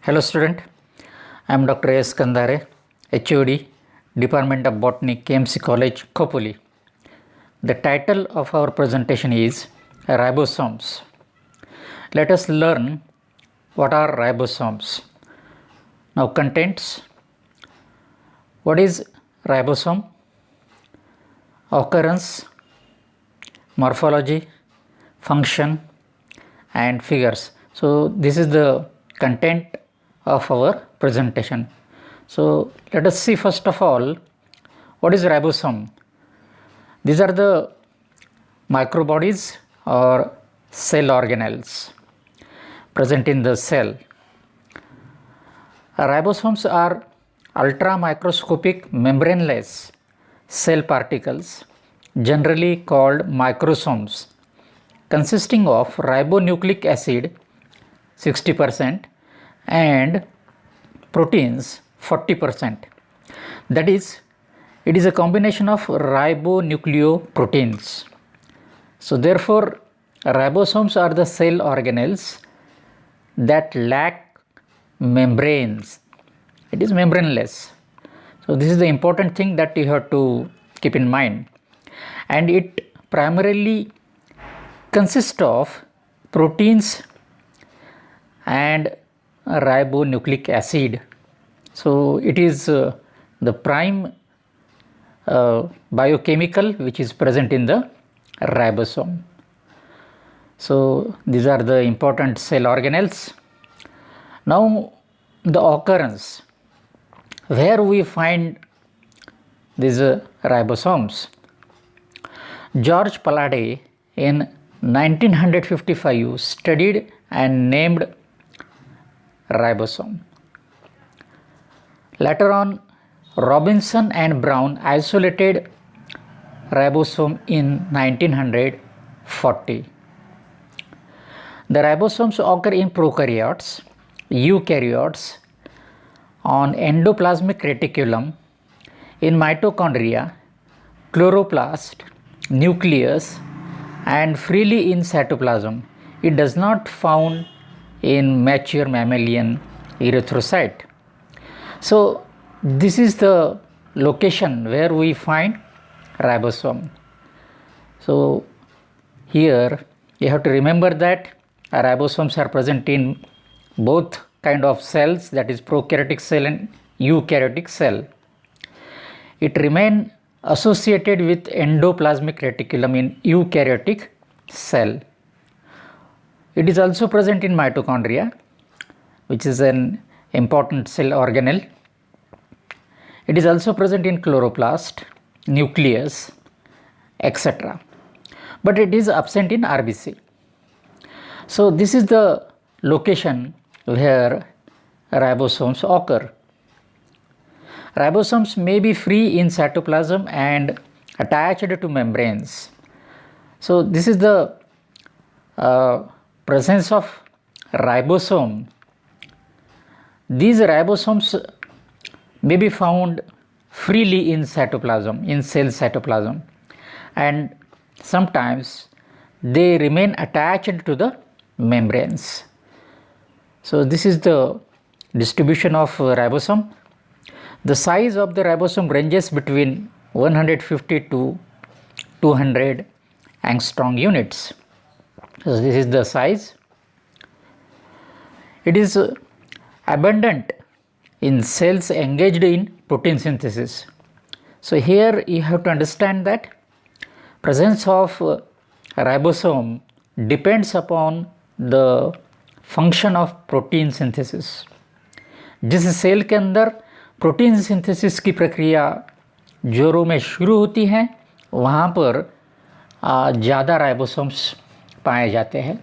Hello student, I am Dr. S. Kandare, HOD, Department of Botany, KMC College, Khopoli. The title of our presentation is Ribosomes. Let us learn what are ribosomes. Now contents. What is ribosome? Occurrence, morphology, function and figures. So this is the content of our presentation. So let us see first of all what is ribosome. These are the microbodies or cell organelles present in the cell. Ribosomes are ultramicroscopic membraneless cell particles generally called microsomes consisting of ribonucleic acid 60% and proteins 40%. That is, it is a combination of ribonucleoproteins. So therefore, ribosomes are the cell organelles that lack membranes. It is membraneless. So this is the important thing that you have to keep in mind. And it primarily consists of proteins and ribonucleic acid. So it is the prime biochemical which is present in the ribosome. So these are the important cell organelles. Now the occurrence, where we find these ribosomes. George Palade in 1955 studied and named ribosome. Later on, Robinson and Brown isolated ribosome in 1940. The ribosomes occur in prokaryotes, eukaryotes, on endoplasmic reticulum, in mitochondria, chloroplast, nucleus, and freely in cytoplasm. It does not found in mature mammalian erythrocyte. So this is the location where we find ribosome. So here you have to remember that ribosomes are present in both kind of cells, that is prokaryotic cell and eukaryotic cell. It remain associated with endoplasmic reticulum in eukaryotic cell. It is also present in mitochondria, which is an important cell organelle. It is also present in chloroplast, nucleus, etc. But it is absent in RBC. So this is the location where ribosomes occur. Ribosomes may be free in cytoplasm and attached to membranes. So this is the presence of ribosome. These ribosomes may be found freely in cytoplasm, in cell cytoplasm, and sometimes they remain attached to the membranes. So this is the distribution of ribosome. The size of the ribosome ranges between 150 to 200 angstrom units. So this is the size. It is abundant in cells engaged in protein synthesis. So here you have to understand that presence of ribosome depends upon the function of protein synthesis. जिस cell के अंदर protein synthesis की प्रक्रिया जोरों में शुरू होती है वहाँ पर ज़्यादा राइबोसोम्स पाए जाते हैं.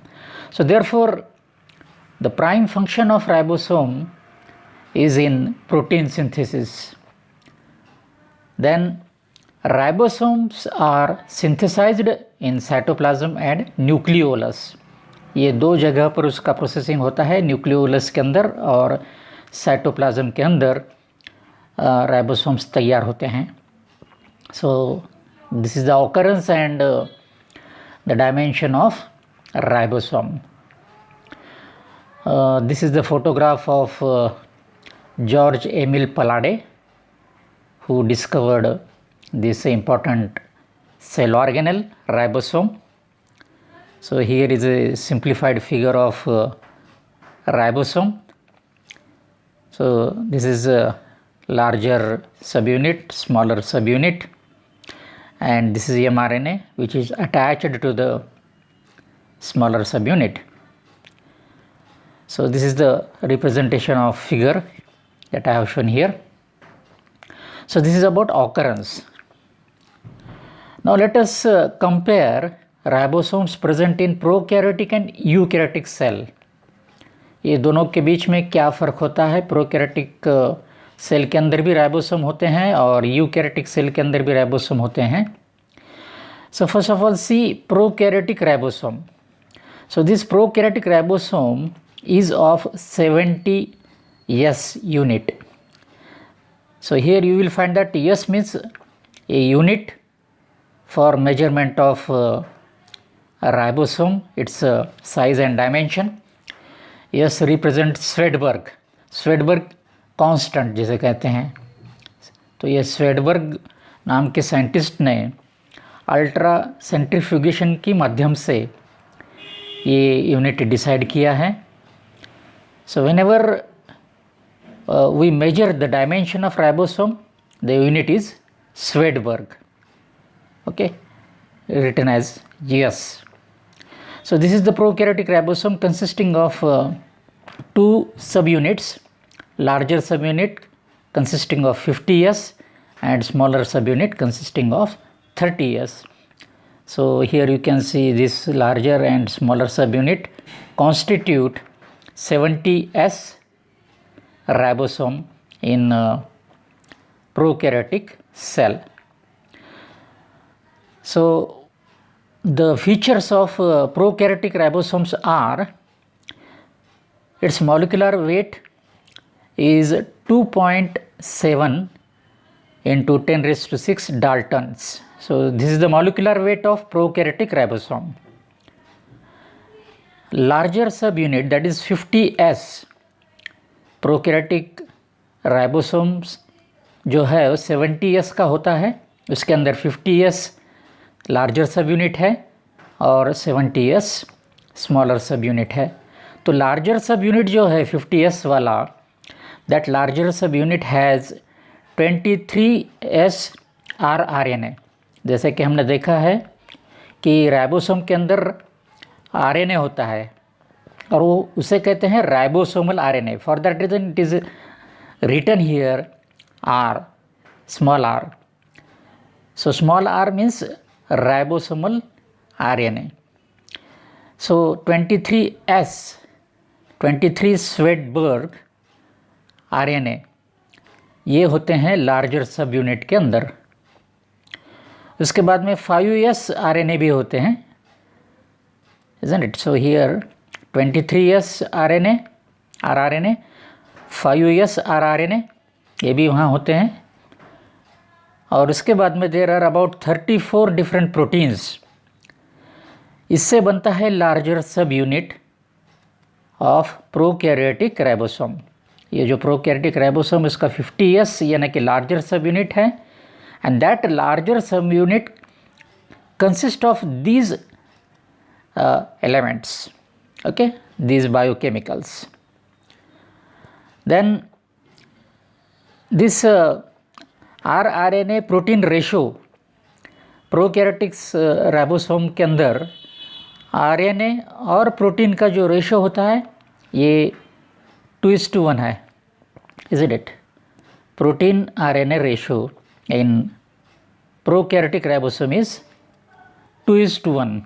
So therefore the prime function of ribosome is in protein synthesis. Then ribosomes are synthesized in cytoplasm and nucleolus. ये दो जगह पर उसका प्रोसेसिंग होता है, न्यूक्लियोलस के अंदर और साइटोप्लाज्म के अंदर राइबोसोम्स तैयार होते हैं. So this is the occurrence and the dimension of ribosome. This is the photograph of George Emil Palade, who discovered this important cell organelle, ribosome. So here is a simplified figure of ribosome. So this is a larger subunit, smaller subunit, and this is mRNA which is attached to the smaller subunit. So this is the representation of figure that I have shown here. So this is about occurrence. Now let us compare ribosomes present in prokaryotic and eukaryotic cell. ये दोनों के बीच में क्या फ़र्क होता है? Prokaryotic cell के अंदर भी राइबोसोम होते हैं और यूकैरियोटिक सेल के अंदर भी राइबोसोम होते हैं. So first of all, see prokaryotic ribosome. So this prokaryotic ribosome is of 70S unit. So here you will find that S means a unit for measurement of a ribosome, its size and dimension. S represents Swedberg constant जिसे कहते हैं. तो ये Svedberg नाम के scientist ने ultra centrifugation की माध्यम से ये यूनिट डिसाइड किया है. So whenever we measure the dimension of ribosome, the unit is Svedberg, okay, written as GS. So this is the prokaryotic ribosome consisting of two subunits, larger subunit consisting of 50S and smaller subunit consisting of 30S. So here you can see this larger and smaller subunit constitute 70S ribosome in prokaryotic cell. So the features of prokaryotic ribosomes are its molecular weight is 2.7 into 10 raised to 6 Daltons. So this is the molecular weight of prokaryotic ribosome. Larger subunit, that is 50S, prokaryotic ribosomes जो है 70S का होता है, उसके अंदर 50S larger sub unit है और 70S smaller सब यूनिट है. तो लार्जर सब यूनिट जो है 50S वाला, that larger sub unit has 23S rRNA. जैसे कि हमने देखा है कि राइबोसोम के अंदर RNA होता है और वो उसे कहते हैं ribosomal RNA. For that reason it is written here R, small r. So small r means ribosomal RNA. So 23S, 23 Swedberg RNA, ये होते हैं लार्जर सब यूनिट के अंदर. उसके बाद में 5S RNA भी होते हैं, isn't it? So here 23S RNA, rRNA, 5S rRNA, ये भी वहाँ होते हैं. और उसके बाद में there are about 34 different proteins. इससे बनता है larger sub unit of prokaryotic ribosome. ये जो प्रोकैरियोटिक राइबोसोम इसका 50S यानी कि लार्जर सब यूनिट है, and that larger sub unit consist of these elements, okay, these biochemicals. Then this rRNA protein ratio prokaryotics ribosome के अंदर RNA और protein का जो रेशो होता है ये 2:1 है, isn't it? Protein RNA ratio in prokaryotic ribosome is 2:1.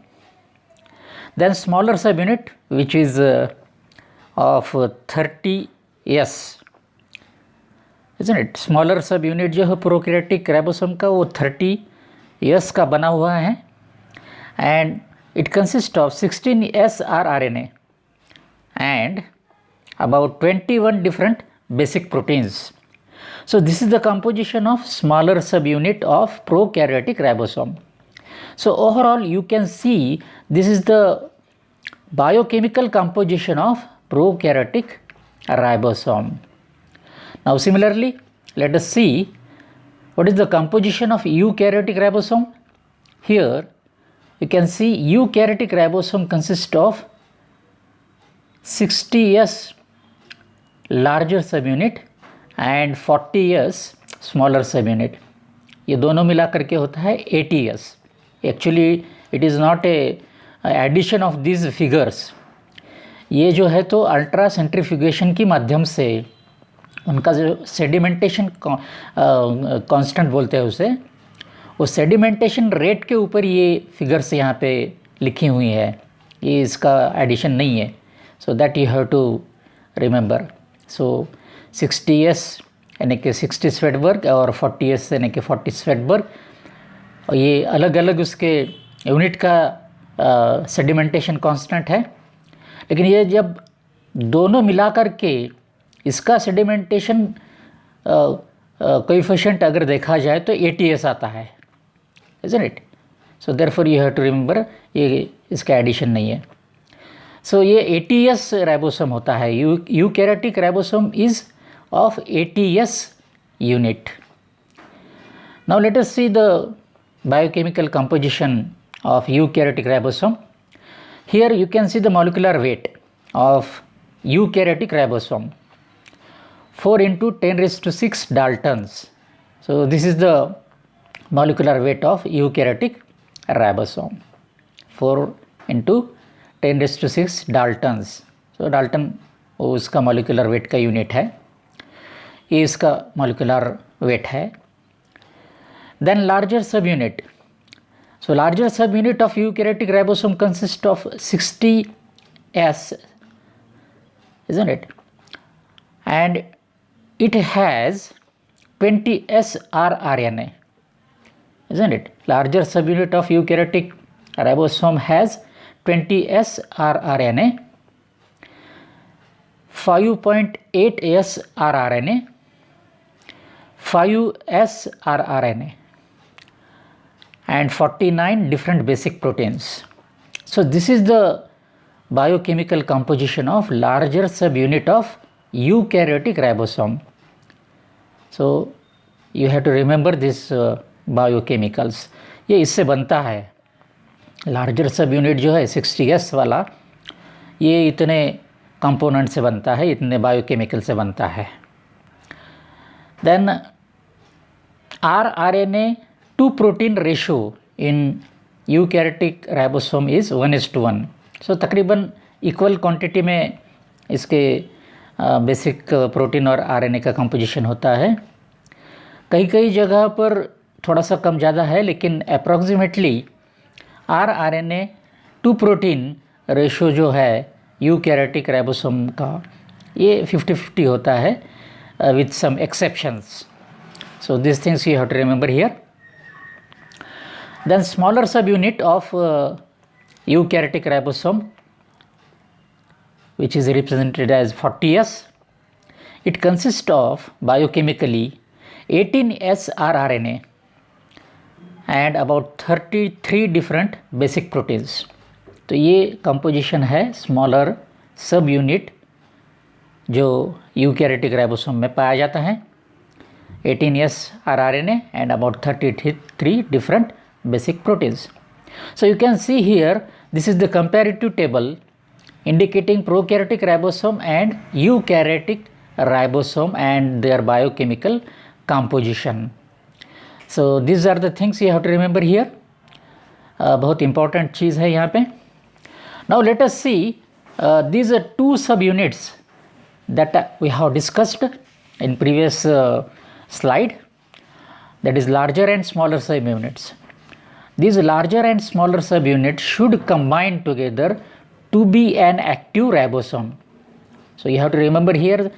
Then smaller subunit which is of 30S, isn't it? Smaller सब यूनिट जो है प्रोकैरियोटिक राइबोसोम का वो 30S का बना हुआ है, and it consist of 16S rRNA and about 21 different basic proteins. So this is the composition of smaller subunit of prokaryotic ribosome. So overall you can see this is the biochemical composition of prokaryotic ribosome. Now similarly, let us see what is the composition of eukaryotic ribosome. Here you can see eukaryotic ribosome consists of 60S larger subunit and 40S smaller subunit. ये दोनों मिला करके होता है 80S. Actually it is not a addition of this figures. ये जो है तो अल्ट्रा सेंट्रीफ्यूगेशन की माध्यम से उनका जो सेडिमेंटेशन कांस्टेंट बोलते हैं उसे, उस सेडिमेंटेशन रेट के ऊपर ये फिगर्स यहाँ पे लिखी हुई है. ये इसका एडिशन नहीं है. So that you have to remember. So 60S यानी कि 60 स्वेटबर्ग और 40S यानी कि 40 स्वेटबर्ग, और ये अलग अलग उसके यूनिट का सेडिमेंटेशन कांस्टेंट है. लेकिन ये जब दोनों मिलाकर के इसका सेडिमेंटेशन कोएफिशिएंट अगर देखा जाए तो 80S आता है, isn't it? So therefore you have to remember ये इसका एडिशन नहीं है. So ये 80S राइबोसोम होता है. Eukaryotic ribosome is of 80S unit. Now let us see the biochemical composition of eukaryotic ribosome. Here you can see the molecular weight of eukaryotic ribosome, 4 into 10 raised to 6 Daltons. So this is the molecular weight of eukaryotic ribosome, 4 into 10 raised to 6 Daltons. So Dalton वो उसका molecular weight का unit है. ये इसका molecular weight है. Then larger subunit. So larger subunit of eukaryotic ribosome consists of 60S, isn't it? And it has 20S rRNA, isn't it? Larger subunit of eukaryotic ribosome has 20S rRNA, 5.8S rRNA, 5S rRNA, and 49 different basic proteins. So this is the biochemical composition of larger subunit of eukaryotic ribosome. So you have to remember this biochemicals. ये इससे बनता है. Larger sub unit जो है 60S वाला, ये इतने component से बनता है, इतने बायोकेमिकल से बनता है. Then rRNA to protein ratio in eukaryotic ribosome is 1:1. So तकरीबन इक्वल क्वांटिटी में इसके बेसिक प्रोटीन और आरएनए का कंपोजिशन होता है. कई कई जगह पर थोड़ा सा कम ज़्यादा है, लेकिन approximately rRNA to protein ratio जो है यूकैरियोटिक राइबोसोम का, ये 50-50 होता है with some exceptions. So these things you have to remember here. Then smaller subunit of eukaryotic ribosome, which is represented as 40S. It consists of biochemically 18S rRNA and about 33 different basic proteins. तो ये composition है smaller सब unit जो eukaryotic ribosome में पाया जाता है. 18S rRNA and about 33 different basic proteins. So you can see here, this is the comparative table indicating prokaryotic ribosome and eukaryotic ribosome and their biochemical composition. So these are the things you have to remember here. बहुत important चीज़ है यहाँ पे. Now let us see these are two subunits that we have discussed in previous slide, that is larger and smaller subunits. These larger and smaller subunits should combine together to be an active ribosome. So you have to remember here,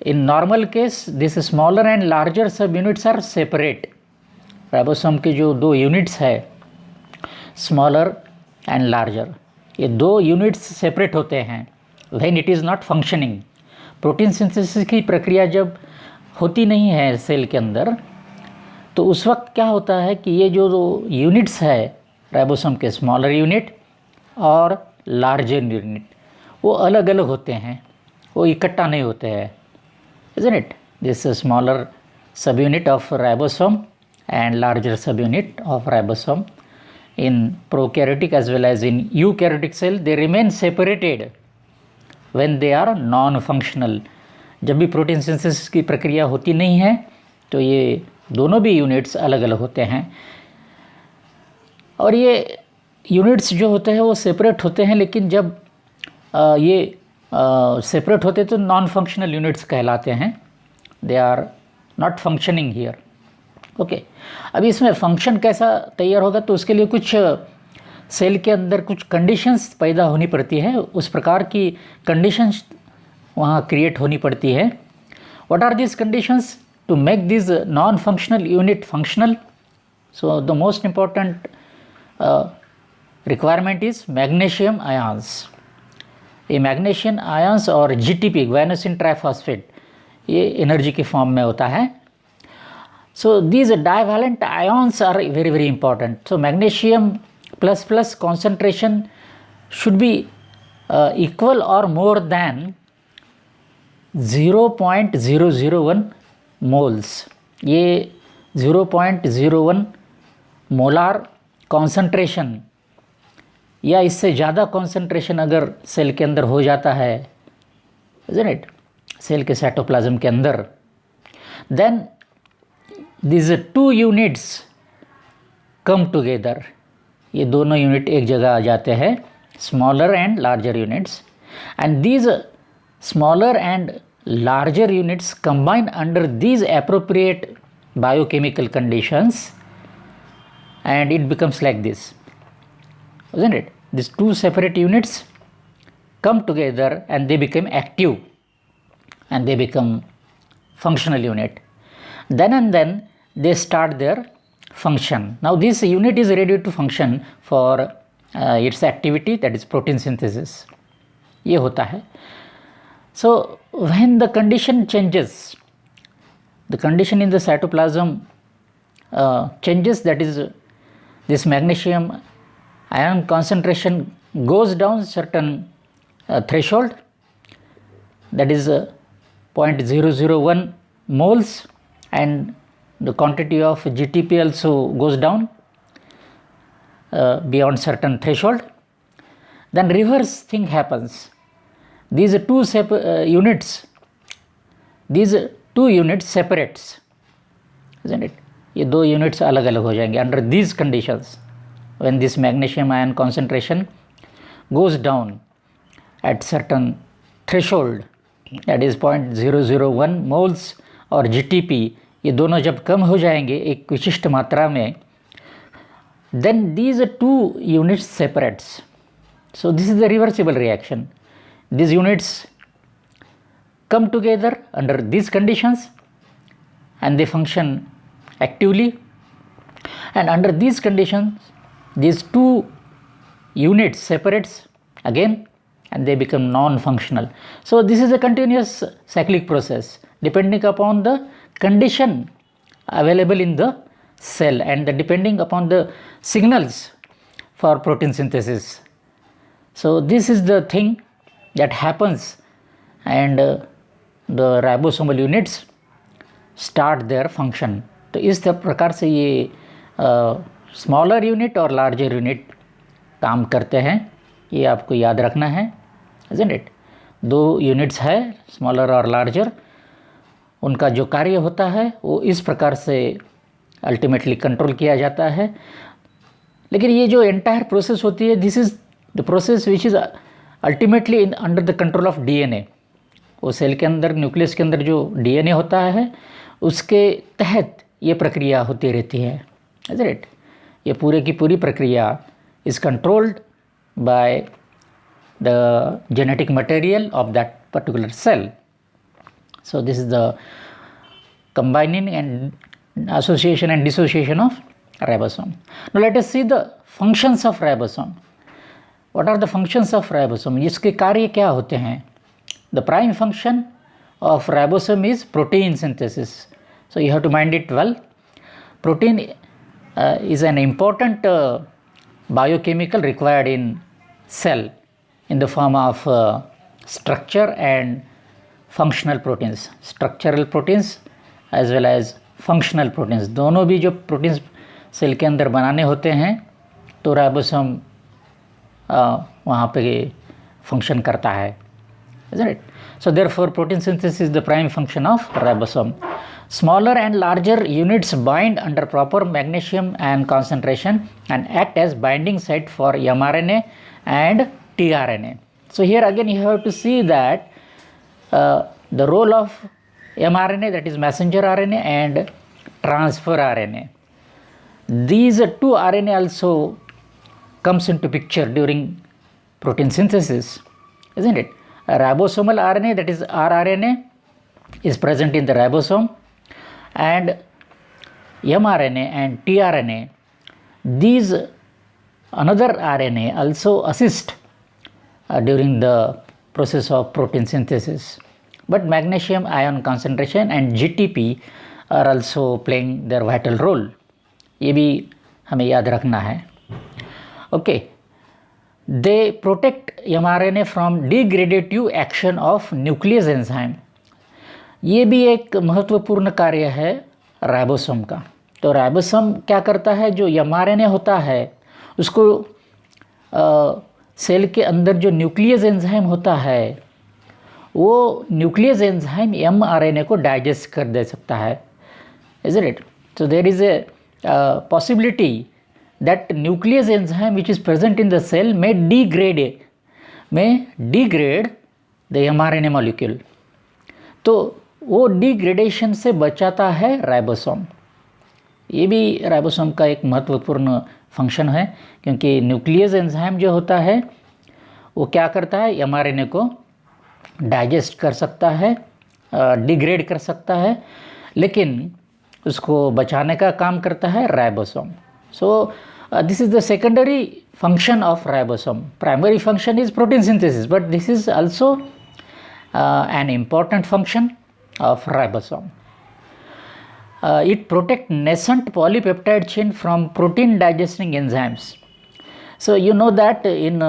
in normal case this smaller and larger subunits are separate. Ribosome के जो दो units है smaller and larger, ये दो units separate होते हैं when it is not functioning. Protein synthesis की प्रक्रिया जब होती नहीं है सेल के अंदर, तो उस वक्त क्या होता है कि ये जो यूनिट्स है राइबोसोम के, स्मॉलर यूनिट और लार्जर यूनिट, वो अलग अलग होते हैं, वो इकट्ठा नहीं होते हैं, isn't it? This is smaller subunit of ribosome and larger subunit of ribosome. In prokaryotic as well as in eukaryotic cell, they remain separated when they are non-functional. जब भी प्रोटीन सिंथेसिस की प्रक्रिया होती नहीं है तो ये दोनों भी यूनिट्स अलग अलग होते हैं, और ये यूनिट्स जो होते हैं वो सेपरेट होते हैं, लेकिन जब ये सेपरेट होते तो नॉन फंक्शनल यूनिट्स कहलाते हैं, they are not functioning here. Okay, अभी इसमें फंक्शन कैसा तैयार होगा तो उसके लिए कुछ सेल के अंदर कुछ कंडीशंस पैदा होनी पड़ती है, उस प्रकार की कंडीशंस वहाँ क्रिएट होनी पड़ती है। What are this conditions to make this non functional unit functional? So the most important requirement is magnesium ions. ये मैग्नीशियम आयंस और जीटीपी ग्वानोसिन ट्राइफॉस्फेट ये एनर्जी के फॉर्म में होता है। So these divalent ions are very very important. So magnesium plus plus concentration should be equal or more then 0.001 moles. ये 0.01 molar concentration या इससे ज़्यादा कॉन्सेंट्रेशन अगर सेल के अंदर हो जाता है, isn't it? सेल के साइटोप्लाज्म के अंदर, then these two units come together। ये दोनों यूनिट एक जगह आ जाते हैं, smaller and larger units, and these smaller and larger units combine under these appropriate biochemical conditions and it becomes like this, isn't it? These two separate units come together and they become active and they become functional unit. Then and then they start their function. Now this unit is ready to function for its activity, that is protein synthesis. ये होता है। So when the condition changes, the condition in the cytoplasm changes, that is this magnesium ion concentration goes down certain threshold, that is 0.001 moles, and the quantity of GTP also goes down beyond certain threshold. Then reverse thing happens. These two units separates, isn't it? ये दो units अलग अलग हो जाएंगे under these conditions when this magnesium ion concentration goes down at certain threshold, that is 0.001 moles, और GTP ये दोनों जब कम हो जाएंगे एक विशिष्ट मात्रा में, then these two units separates. So this is the reversible reaction. These units come together under these conditions and they function actively, and under these conditions these two units separates again and they become non-functional. So this is a continuous cyclic process depending upon the condition available in the cell and depending upon the signals for protein synthesis. So this is the thing that happens, and the ribosomal units start their function. तो इस प्रकार से ये smaller unit और larger unit काम करते हैं, ये आपको याद रखना है, isn't it? दो यूनिट्स है स्मॉलर और लार्जर, उनका जो कार्य होता है वो इस प्रकार से अल्टीमेटली कंट्रोल किया जाता है। लेकिन ये जो एंटायर प्रोसेस होती है, this is the process which is ultimately in under the control of DNA. वो सेल के अंदर, न्यूक्लियस के अंदर जो डीएनए होता है उसके तहत ये प्रक्रिया होती रहती है, isn't it? ये पूरे की पूरी प्रक्रिया is controlled by the genetic material of that particular cell. So this is the combining and association and dissociation of ribosome. Now let us see the functions of ribosome. What are the functions of ribosome? इसके कार्य क्या होते हैं? The prime function of ribosome is protein synthesis. So you have to mind it well. Protein is an important biochemical required in cell in the form of structure and functional proteins, structural proteins as well as functional proteins, दोनों भी जो proteins cell के अंदर बनाने होते हैं तो ribosome वहाँ पे फंक्शन करता है, isn't it? So therefore protein synthesis is the prime function of ribosome. Smaller and larger units bind under proper magnesium and concentration and act as binding site for mRNA and tRNA. So here again you have to see that the role of mRNA, that is messenger RNA, and transfer RNA. These two RNA also comes into picture during protein synthesis, isn't it? A ribosomal RNA, that is rRNA, is present in the ribosome, and mRNA and tRNA, these another RNA also assist during the process of protein synthesis. But magnesium ion concentration and GTP are also playing their vital role. ये भी हमें याद रखना है. Okay. They protect mRNA from degradative action of nuclease enzyme. ये भी एक महत्वपूर्ण कार्य है राइबोसोम का. तो राइबोसोम क्या करता है, जो mRNA होता है उसको सेल के अंदर जो न्यूक्लियस एंजाइम होता है वो न्यूक्लियस एंजाइम mRNA को डाइजेस्ट कर दे सकता है, isn't it? So there is a possibility that nuclease enzyme which is present in the cell may degrade the mRNA molecule. तो वो डिग्रेडेशन से बचाता है राइबोसोम. ये भी राइबोसोम का एक महत्वपूर्ण फंक्शन है, क्योंकि न्यूक्लियस एंजाइम जो होता है वो क्या करता है, mRNA को डाइजेस्ट कर सकता है, डिग्रेड कर सकता है, लेकिन उसको बचाने का काम करता है ribosome. So this is the secondary function of ribosome. Primary function is protein synthesis, but this is also an important function of ribosome. It protects nascent polypeptide chain from protein digesting enzymes. So you know that in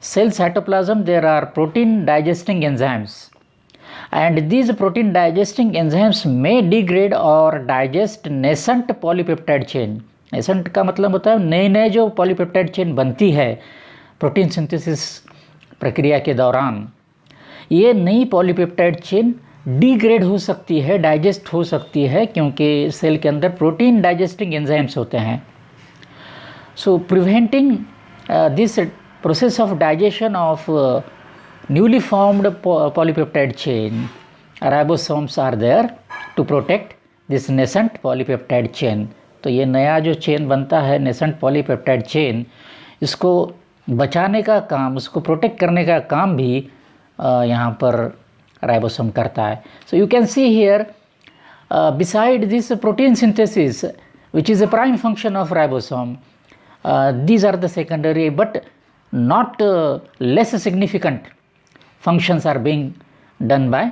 cell cytoplasm there are protein digesting enzymes, and these protein digesting enzymes may degrade or digest nascent polypeptide chain. Nascent का मतलब होता है नए नए जो polypeptide chain बनती है protein synthesis प्रक्रिया के दौरान, ये नई पॉलीपेप्टाइड चेन डिग्रेड हो सकती है, डाइजेस्ट हो सकती है, क्योंकि सेल के अंदर प्रोटीन डाइजेस्टिंग एंजाइम्स होते हैं. So preventing this process of digestion of newly formed polypeptide chain, ribosomes are there to protect this nascent polypeptide chain. तो ये नया जो चेन बनता है नेसेंट पॉलीपेप्टाइड चेन, इसको बचाने का काम, उसको प्रोटेक्ट करने का काम भी यहाँ पर राइबोसोम करता है. So you can see here beside this protein synthesis which is a prime function of ribosome, these are the secondary but not less significant functions are being done by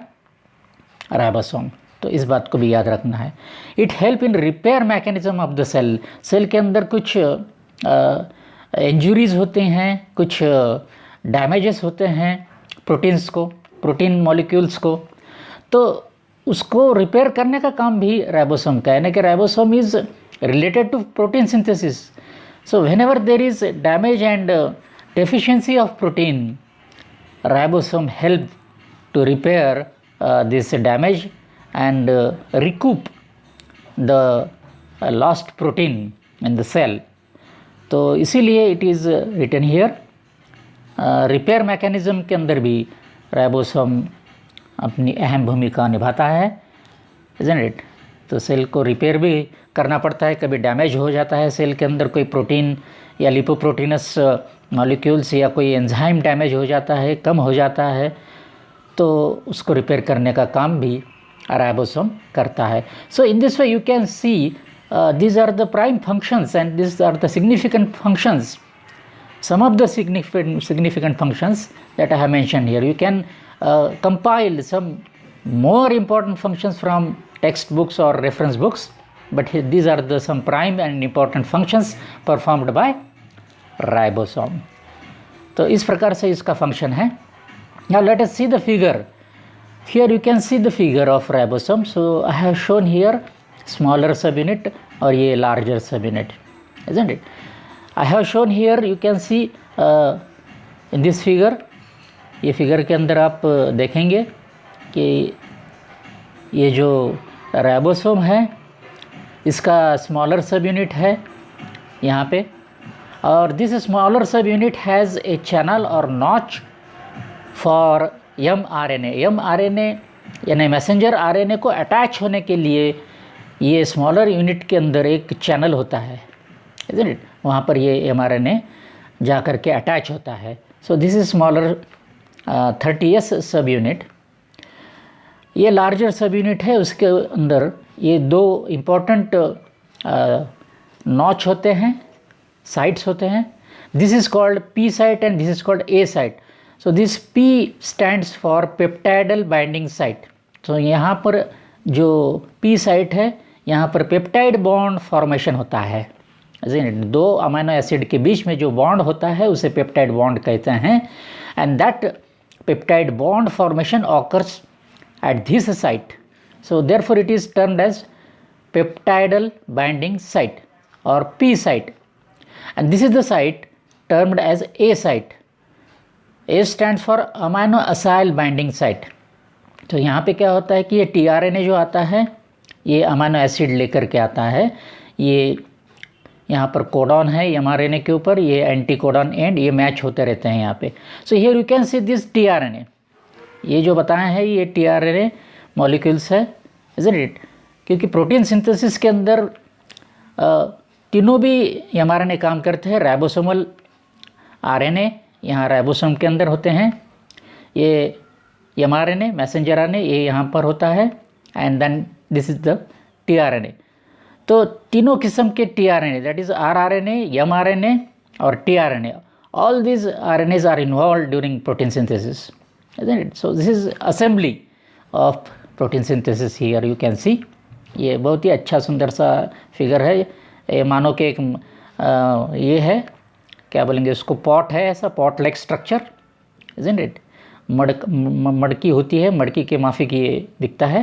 ribosome. तो इस बात को भी याद रखना है. It help in repair mechanism of the cell. Cell के अंदर कुछ इंजुरीज होते हैं, कुछ डैमेजेस होते हैं प्रोटीन्स को, प्रोटीन मॉलिक्यूल्स को, तो उसको रिपेयर करने का काम भी राइबोसोम का है. यानी कि ribosome is related to protein synthesis. So whenever there is damage and deficiency of protein, ribosome help to repair this damage and recoup the lost protein in the cell. तो इसीलिए it is written here. Repair mechanism के अंदर भी ribosome अपनी अहम भूमिका निभाता है, isn't it? तो सेल को रिपेयर भी करना पड़ता है. कभी डैमेज हो जाता है सेल के अंदर, कोई प्रोटीन या लिपोप्रोटीनस मॉलिक्यूल्स या कोई एंजाइम डैमेज हो जाता है, कम हो जाता है, तो उसको रिपेयर करने का काम भी राइबोसोम करता है. So in this way you can see these are the prime functions and these are the significant functions, some of the significant functions that I have mentioned here. You can compile some more important functions from textbooks or reference books, but these are the some prime and important functions performed by ribosome. तो इस प्रकार से इसका function है. Now let us see the figure. Here you can see the figure of ribosome. So I have shown here smaller subunit और ये larger subunit, isn't it? I have shown here, you can see in this figure, ये figure के अंदर आप देखेंगे कि ये जो राइबोसोम है इसका स्मॉलर सब यूनिट है यहाँ पे, और दिस स्मॉलर सब यूनिट हैज़ ए चैनल और नॉच फॉर mRNA. mRNA यानी मैसेंजर आरएनए को अटैच होने के लिए ये स्मॉलर यूनिट के अंदर एक चैनल होता है, isn't it? वहाँ पर ये mRNA जा कर के अटैच होता है. So this is smaller 30s सब यूनिट. ये लार्जर सब यूनिट है, उसके अंदर ये दो इम्पॉर्टेंट नॉच होते हैं, साइट्स होते हैं. This is called P site and this is called a site. So this P stands for peptidyl binding site. तो यहाँ पर जो पी साइट है यहाँ पर पेप्टाइड बॉन्ड फॉर्मेशन होता है. दो अमीनो एसिड के बीच में जो बॉन्ड होता है उसे पेप्टाइड बॉन्ड कहते हैं. And that peptide bond formation occurs at this site. So therefore it is termed as peptidal binding site or P site, and this is the site termed as A site. A stands for amino acyl binding site. तो यहाँ पे क्या होता है कि ये tRNA जो आता है ये अमीनो एसिड लेकर के आता है. ये यहाँ पर कोडॉन है mRNA के ऊपर, ये एंटी कोडॉन एंड ये मैच होते रहते हैं यहाँ पे. सो here you can see this tRNA. ये जो बताया है ये tRNA मॉलिक्यूल्स है, isn't it? क्योंकि प्रोटीन सिंथेसिस के अंदर तीनों भी mRNA काम करते हैं. राइबोसोमल RNA यहाँ राइबोसोम के अंदर होते हैं, ये mRNA मैसेंजर RNA ये यहाँ पर होता है, and then this is the tRNA. तो तीनों किस्म के tRNA, that is rRNA, mRNA और tRNA, all these RNAs are involve during protein synthesis, isn't it? So this is assembly of protein synthesis. Here you can see ये बहुत ही अच्छा सुंदर सा फिगर है. ये मानो कि एक ये है, क्या बोलेंगे उसको, पॉट है, ऐसा pot like structure, isn't it? Madki होती है, मड़की के माफिक ये दिखता है,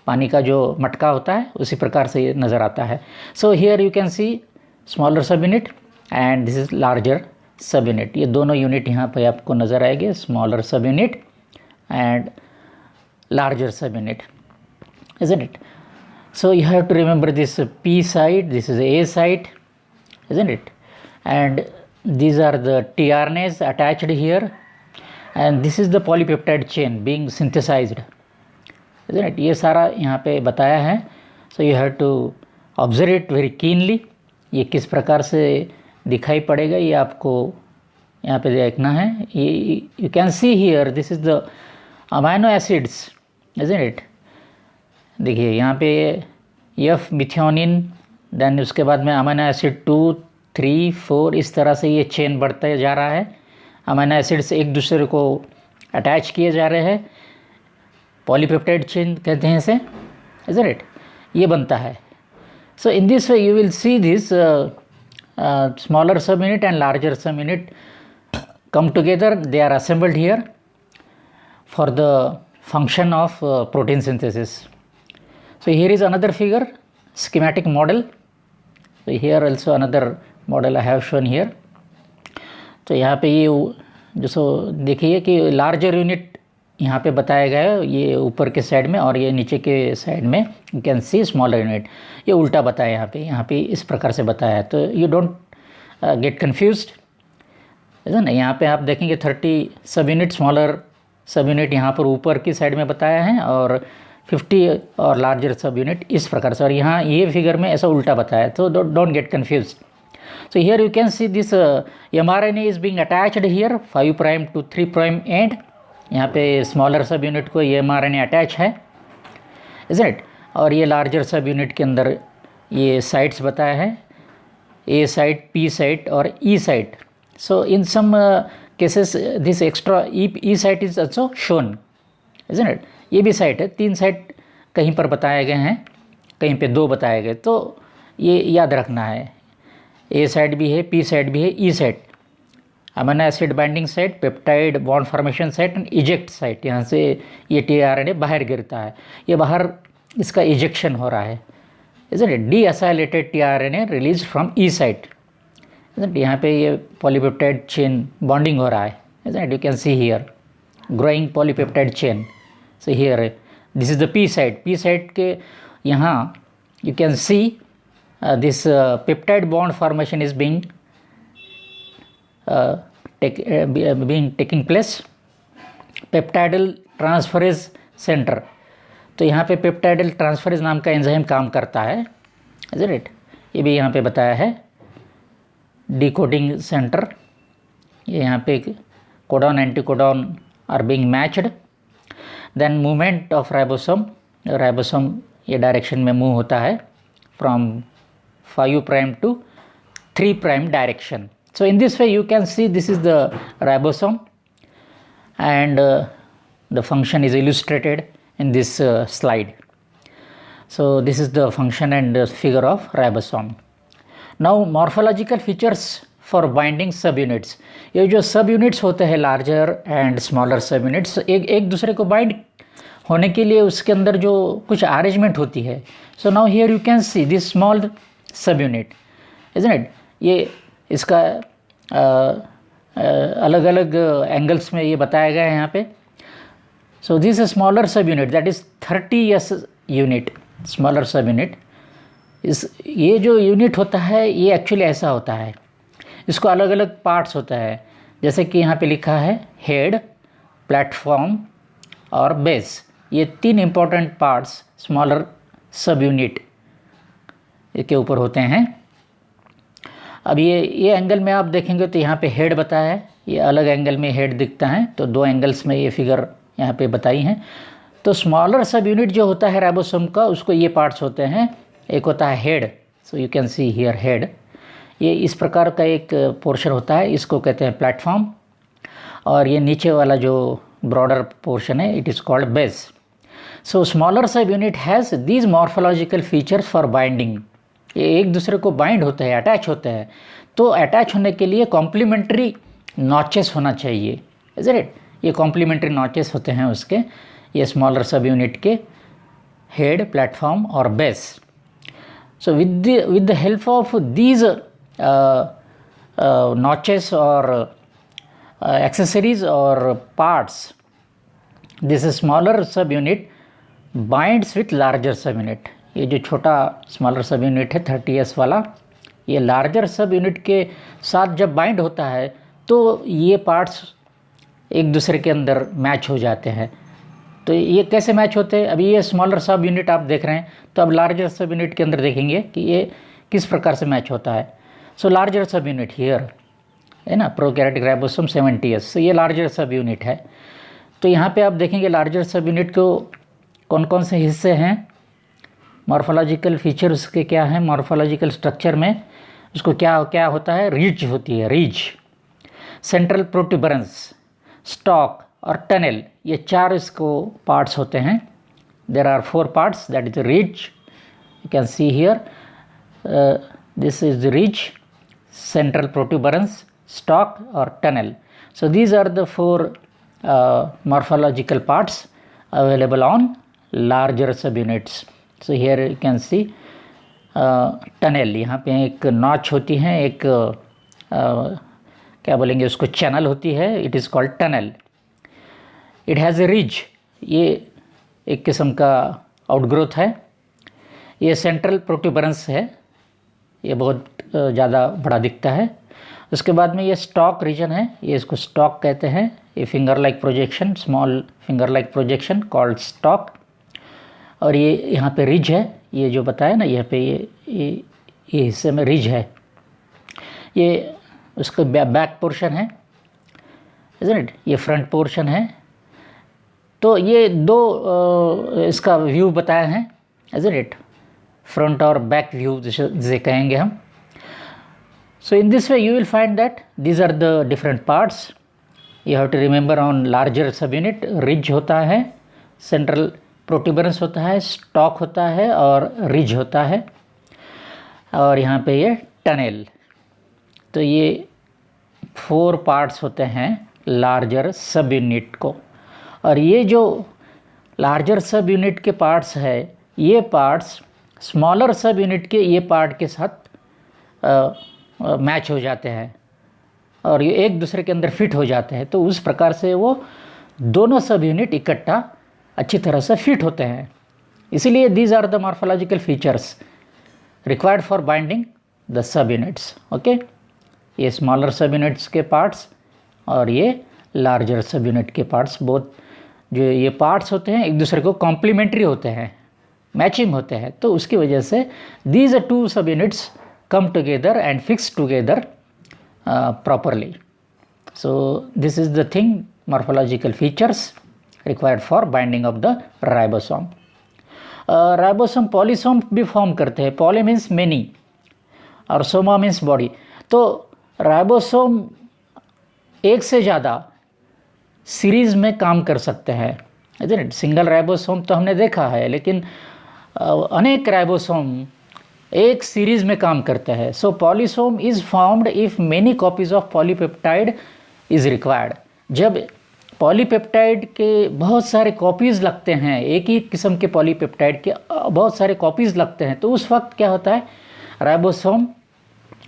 पानी का जो मटका होता है उसी प्रकार से ये नज़र आता है. सो here you can C smaller सब unit and this is larger sub unit. ये दोनों यूनिट यहाँ पे आपको नज़र आएंगे, स्मॉलर सब unit and larger sub unit, isn't it? So you have to remember this P site, this is A site, isn't it? And these are the tRNAs attached here, and this is the polypeptide chain being synthesized, isn't it? ये सारा यहाँ पे बताया है. So you have to observe it very keenly. ये किस प्रकार से दिखाई पड़ेगा ये आपको यहाँ पे देखना है. ये you can see here this is the amino acids, isn't it? देखिए यहाँ पे एफ मिथियोनिन, देन उसके बाद में अमाइनो एसिड 2, 3, 4 इस तरह से ये चेन बढ़ता जा रहा है. अमाइनो एसिड्स एक दूसरे को अटैच किए जा रहे हैं, पॉलीपेप्टाइड चेन कहते हैं इसे, isn't it? ये बनता है. So in this way you will see this smaller subunit and larger subunit come together. They are assembled here for the function of protein synthesis. So here is another figure, schematic model. So here also another model I have shown here. तो यहाँ पे ये जो सो देखिए कि larger unit यहाँ पे बताया गया है, ये ऊपर के साइड में और ये नीचे के साइड में you can C smaller unit. ये उल्टा बताया यहाँ पे इस प्रकार से बताया है. तो यू डोंट गेट कन्फ्यूज्ड, है ना. यहाँ पे आप देखेंगे 30 सब यूनिट, स्मॉलर सब यूनिट यहाँ पर ऊपर की साइड में बताया है और 50 और लार्जर सब यूनिट इस प्रकार से, और यहाँ ये फिगर में ऐसा उल्टा बताया है. तो don't get confused. So here you can see this mRNA is being attached here 5 prime to 3 prime end. यहाँ पे स्मॉलर सब यूनिट को ये mRNA अटैच है, isn't it? और ये लार्जर सब यूनिट के अंदर ये साइट्स बताया है, A साइट, P साइट और E site. So in some cases this extra E site is also shown, isn't it? ये भी साइट है, 3 साइट कहीं पर बताए गए हैं, कहीं पे 2 बताए गए. तो ये याद रखना है, A साइड भी है, P साइड भी है, E side amino acid binding site, peptide bond formation site and eject site. यहाँ से ये टीआरएनए बाहर गिरता है, ये बाहर इसका इजेक्शन हो रहा है, isn't it? Deacylated tRNA release from E site, यहाँ पे ये पॉलीपेप्टाइड चेन बॉन्डिंग हो रहा है, isn't it? You can see here growing polypeptide chain. So here this is the P site. P site के यहाँ you can see this peptide bond formation is being taking place. Peptidal transferase center. तो यहाँ पे peptidyl transferase नाम का enzyme काम करता है, isn't it? ये भी यहाँ पे बताया है। डिकोडिंग सेंटर, ये यहाँ पे codon anticodon are being matched. Then movement of ribosome, ribosome ये डायरेक्शन में मूव होता है from 5 prime to 3 prime direction. So in this way you can see this is the ribosome and the function is illustrated in this slide. So this is the function and figure of ribosome. Now morphological features for binding subunits. ये जो subunits होते हैं larger and smaller subunits, एक दूसरे को bind होने के लिए उसके अंदर जो कुछ arrangement होती है. So now here you can see this small subunit, isn't it? ये इसका अलग अलग एंगल्स में ये बताया गया है यहाँ पे। सो दिस स्मॉलर सब unit that is 30s unit, smaller सब यूनिट। ये जो यूनिट होता है ये एक्चुअली ऐसा होता है, इसको अलग अलग पार्ट्स होता है, जैसे कि यहाँ पे लिखा है हेड, प्लेटफॉर्म और बेस। ये 3 इम्पॉर्टेंट पार्ट्स स्मॉलर सब यूनिट के ऊपर होते हैं। अब ये एंगल में आप देखेंगे तो यहाँ पे हेड बताया है, ये अलग एंगल में हेड दिखता है, तो 2 एंगल्स में ये फिगर यहाँ पे बताई हैं। तो स्मॉलर सब यूनिट जो होता है राइबोसोम का, उसको ये पार्ट्स होते हैं। एक होता है head, so you can see here head, ये इस प्रकार का एक पोर्शन होता है, इसको कहते हैं प्लेटफॉर्म। और ये नीचे वाला जो ब्रॉडर पोर्शन है it is called base. So smaller सब unit has these morphological features for binding. ये एक दूसरे को बाइंड होते हैं, अटैच होते हैं, तो अटैच होने के लिए कॉम्प्लीमेंट्री नॉचेस होना चाहिए, इज़ इट? ये कॉम्प्लीमेंट्री नॉचेस होते हैं उसके, ये स्मॉलर सब यूनिट के हेड, प्लेटफॉर्म और base. So with the help of these notches और एक्सेसरीज और पार्ट्स, दिस स्मॉलर सब unit binds with larger sub unit. ये जो छोटा स्मॉलर सब यूनिट है 30s वाला, ये लार्जर सब यूनिट के साथ जब बाइंड होता है तो ये पार्ट्स एक दूसरे के अंदर मैच हो जाते हैं। तो ये कैसे मैच होते हैं? अभी ये स्मॉलर सब यूनिट आप देख रहे हैं, तो अब लार्जर सब यूनिट के अंदर देखेंगे कि ये किस प्रकार से मैच होता है। सो लार्जर सब यूनिट हियर है ना, प्रोकैरियोटिक राइबोसोम 70s, सो ये लार्जर सब यूनिट है। तो यहाँ पे आप देखेंगे लार्जर सब यूनिट को कौन कौन से हिस्से हैं, मॉर्फोलॉजिकल फीचर उसके क्या हैं, मॉर्फोलॉजिकल स्ट्रक्चर में उसको क्या क्या होता है, रिज होती है, रिज, सेंट्रल प्रोट्यूबरेंस, स्टॉक और टनल, ये 4 इसको पार्ट्स होते हैं। There are 4 parts, that is ridge, you can see here, this is ridge, central protuberance, stalk और tunnel. So these are the 4 morphological parts available on larger subunits. So here you can see tunnel, यहाँ पे एक notch होती है, एक क्या बोलेंगे उसको, चैनल होती है, it is called tunnel. It has a ridge, ये एक किस्म का आउटग्रोथ है। ये सेंट्रल प्रोट्यूबरेंस है, ये बहुत ज़्यादा बड़ा दिखता है। उसके बाद में ये स्टॉक रीजन है, ये इसको स्टॉक कहते हैं। ये finger like projection, small finger like projection called stock. और ये यहाँ पे रिज है, ये जो बताया ना, यहाँ पे ये हिस्से में रिज है, ये उसका बैक पोर्शन है, isn't it? ये फ्रंट पोर्शन है। तो ये 2 इसका व्यू बताया है, isn't it? फ्रंट और बैक व्यू जिसे कहेंगे हम। So in this way you will find that these are the different parts. You have to remember on larger subunit, ridge होता है, central प्रोट्यूबरेंस होता है, स्टॉक होता है और रिज होता है, और यहाँ पे ये टनल। तो ये 4 पार्ट्स होते हैं लार्जर सब यूनिट को, और ये जो लार्जर सब यूनिट के पार्ट्स है, ये पार्ट्स स्मॉलर सब यूनिट के ये पार्ट के साथ मैच हो जाते हैं और ये एक दूसरे के अंदर फिट हो जाते हैं। तो उस प्रकार से वो दोनों सब यूनिट इकट्ठा अच्छी तरह से फिट होते हैं। इसीलिए these are the morphological features required for binding the subunits. Okay, ये स्मॉलर सब यूनिट्स के पार्ट्स और ये लार्जर सब यूनिट के पार्ट्स, बोथ जो ये पार्ट्स होते हैं एक दूसरे को कॉम्प्लीमेंट्री होते हैं, मैचिंग होते हैं। तो उसकी वजह से दीज 2 सब units come together and fix together properly. So this is the thing, morphological features required for binding of the ribosome. Ribosome polysome भी फॉर्म करते हैं। poly means many और soma means body। तो राइबोसोम एक से ज़्यादा series में काम कर सकते हैं, isn't it? सिंगल राइबोसोम तो हमने देखा है, लेकिन अनेक राइबोसोम एक सीरीज में काम करते हैं। So polysome is formed if many copies of polypeptide is required. जब पॉलीपेप्टाइड के बहुत सारे कॉपीज़ लगते हैं, एक ही किस्म के पॉलीपेप्टाइड के बहुत सारे कॉपीज़ लगते हैं, तो उस वक्त क्या होता है, राइबोसोम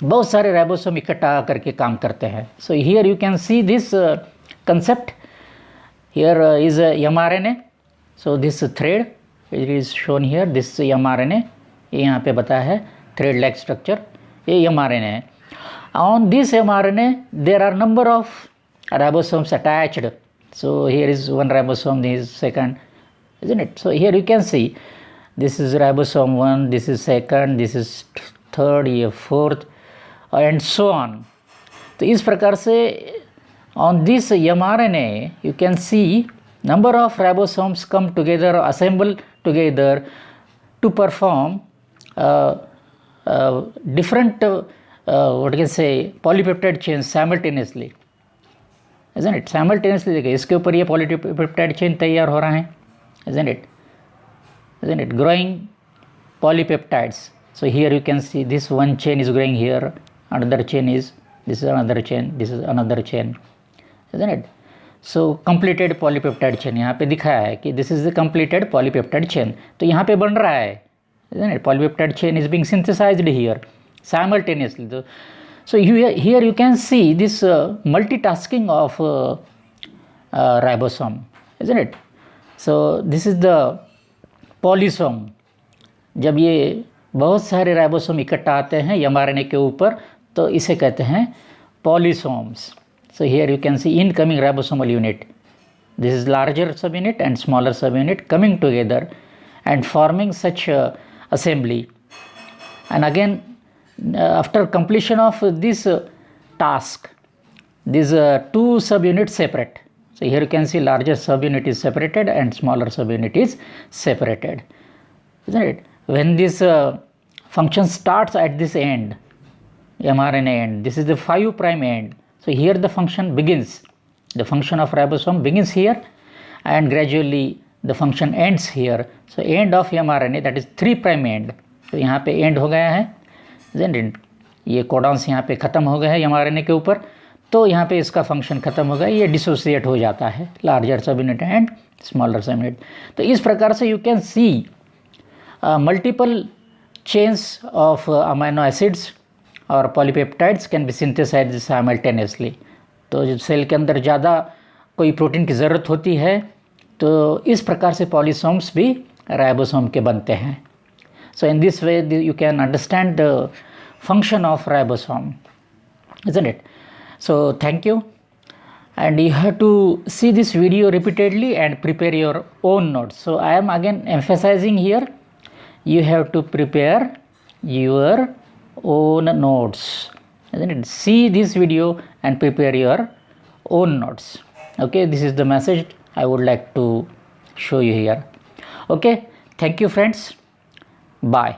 बहुत सारे राइबोसोम इकट्ठा करके काम करते हैं। So here you can see this concept, here is mRNA। So this thread it is shown here, this mRNA, ये यहाँ पे बताया है थ्रेड लाइक स्ट्रक्चर, ये mRNA है। On this mRNA there are number of ribosomes attached. So here is one ribosome, this is second, isn't it? So here you can see this is ribosome 1, this is second, this is third, ये fourth and so on। तो इस प्रकार से on this mRNA you can see number of ribosomes come together, assemble together to perform different what can say polypeptide chains simultaneously, isn't it? Simultaneously देखिए, इसके ऊपर ये polypeptide chain तैयार हो रहा है, isn't it? Isn't it? Growing polypeptides. So here you can see this one chain is growing here, another chain is, this is another chain, this is another chain, isn't it? So completed polypeptide chain यहाँ पे दिखाया है कि this is the completed polypeptide chain। तो यहाँ पे बन रहा है, isn't it? Polypeptide chain is being synthesized here simultaneously। So here you can see this multitasking of ribosome, isn't it? So this is the polysome। जब ये बहुत सारे राइबोसोम इकट्ठा आते हैं mRNA के ऊपर, तो इसे कहते हैं polysomes। So here you can see incoming ribosomal unit, this is larger subunit and smaller subunit coming together and forming such assembly। And again after completion of this task, these 2 subunits separate। So here you can see larger subunit is separated and smaller subunit is separated, isn't it? When this function starts at this end, mRNA end, this is the 5' end, so here the function begins, the function of ribosome begins here and gradually the function ends here। So end of mRNA, that is 3' end। तो यहाँ पे end हो गया है, isn't it? ये codons यहाँ पे ख़त्म हो गए हैं mRNA के ऊपर, तो यहाँ पे इसका फंक्शन ख़त्म हो गया, ये डिसोसिएट हो जाता है larger subunit and smaller subunit. तो इस प्रकार से you can see multiple chains of amino acids और polypeptides can be synthesized simultaneously. तो जब सेल के अंदर ज़्यादा कोई प्रोटीन की ज़रूरत होती है, तो इस प्रकार से पॉलीसोम्स भी राइबोसोम के बनते हैं। So in this way you can understand the function of ribosome, isn't it? So thank you, and you have to see this video repeatedly and prepare your own notes। So I am again emphasizing here, you have to prepare your own notes, isn't it? See this video and prepare your own notes। Okay, this is the message I would like to show you here। Okay, thank you friends, bye।